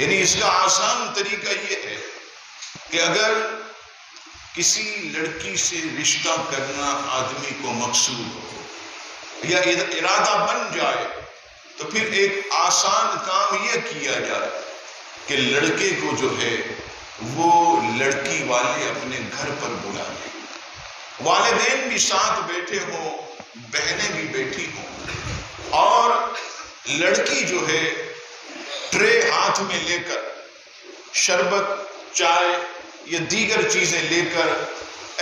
یعنی اس کا آسان طریقہ یہ ہے کہ اگر کسی لڑکی سے رشتہ کرنا آدمی کو مقصود ہو یا ارادہ بن جائے تو پھر ایک آسان کام یہ کیا جائے کہ لڑکے کو جو ہے وہ لڑکی والے اپنے گھر پر بلا لیں، والدین بھی ساتھ بیٹھے ہوں، بہنیں بھی بیٹھی ہوں، اور لڑکی جو ہے ٹرے ہاتھ میں لے کر شربت، چائے یا دیگر چیزیں لے کر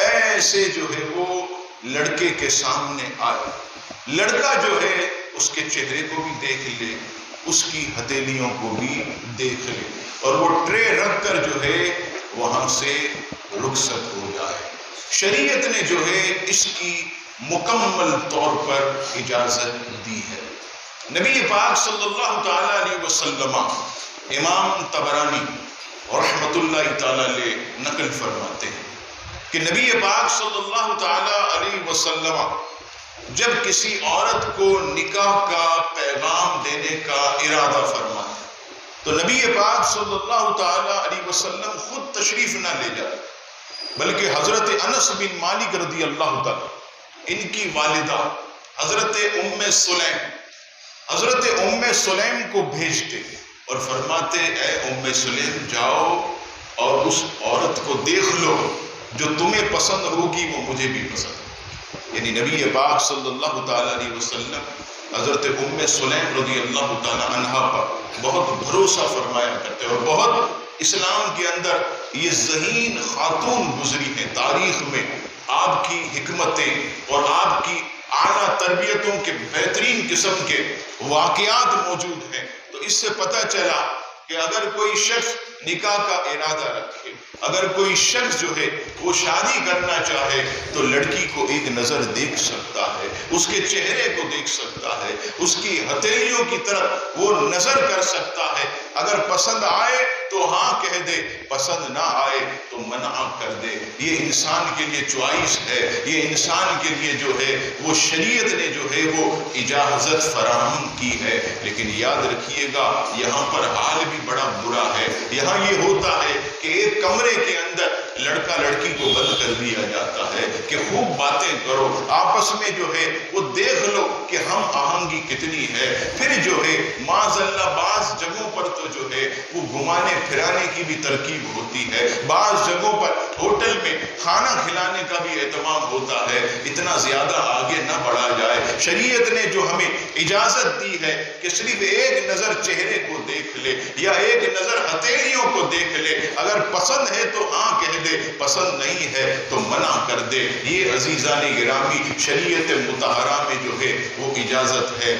ایسے جو ہے وہ لڑکے کے سامنے آئے، لڑکا جو ہے اس کے چہرے کو بھی دیکھ لے، اس کی ہتھیلیوں کو بھی دیکھ لے، اور وہ ٹرے رکھ کر جو ہے وہاں سے رخصت ہو جائے۔ شریعت نے جو ہے اس کی مکمل طور پر اجازت دی ہے۔ نبی پاک صلی اللہ تعالیٰ علیہ وسلم، امام طبرانی رحمت اللہ تعالیٰ علیہ نقل فرماتے ہیں کہ نبی پاک صلی اللہ تعالیٰ علیہ وسلم جب کسی عورت کو نکاح کا پیغام دینے کا ارادہ فرمائے تو نبی پاک صلی اللہ تعالیٰ علیہ وسلم خود تشریف نہ لے جائے، بلکہ حضرت انس بن مالک رضی اللہ تعالیٰ، ان کی والدہ حضرت ام سلیم کو بھیجتے اور فرماتے، اے ام سلیم جاؤ اور اس عورت کو دیکھ لو، جو تمہیں پسند ہوگی وہ مجھے بھی پسند ہے۔ یعنی نبی پاک صلی اللہ تعالیٰ علیہ وسلم حضرت ام سلیم رضی اللہ تعالیٰ عنہا پر بہت بھروسہ فرمایا کرتے اور بہت اسلام کے اندر یہ ذہین خاتون گزری ہیں، تاریخ میں آپ کی حکمتیں اور آپ کی اعلیٰ تربیتوں کے بہترین قسم کے واقعات موجود ہیں۔ تو اس سے پتہ چلا کہ اگر کوئی شخص نکاح کا ارادہ رکھے، اگر کوئی شخص جو ہے وہ شادی کرنا چاہے تو لڑکی کو ایک نظر دیکھ سکتا ہے، اس کے چہرے کو دیکھ سکتا ہے، اس کی ہتھیلیوں کی طرف وہ نظر کر سکتا ہے۔ اگر پسند آئے تو ہاں کہہ دے، پسند نہ آئے تو منع کر دے۔ یہ انسان کے لیے چوائس ہے، یہ انسان کے لیے جو ہے وہ شریعت نے جو ہے وہ اجازت فراہم کی ہے۔ لیکن یاد رکھیے گا یہاں پر حال بھی بڑا برا ہے۔ یہاں یہ ہوتا ہے کہ ایک کمرے کے اندر لڑکا لڑکی کو بند کر دیا جاتا ہے کہ خوب باتیں کرو، آپس میں جو ہے وہ دیکھ لو کہ ہم آہنگی کتنی ہے۔ پھر جو ہے معاذ اللہ بعض جگہوں پر تو جو ہے وہ گھمانے پھرانے کی بھی ترکیب ہوتی ہے، بعض جگہوں پر ہوٹل میں کھانا کھلانے کا بھی اہتمام ہوتا ہے۔ اتنا زیادہ آگے نہ بڑھا جائے۔ شریعت نے جو ہمیں اجازت دی ہے کہ صرف ایک نظر چہرے کو دیکھ لے یا ایک نظر ہتھیلیوں کو دیکھ لے، اگر پسند ہے تو ہاں کہہ دے، پسند نہیں ہے تو منع کر دے۔ یہ عزیزان گرامی شریعت مطہرہ میں جو ہے وہ اجازت ہے۔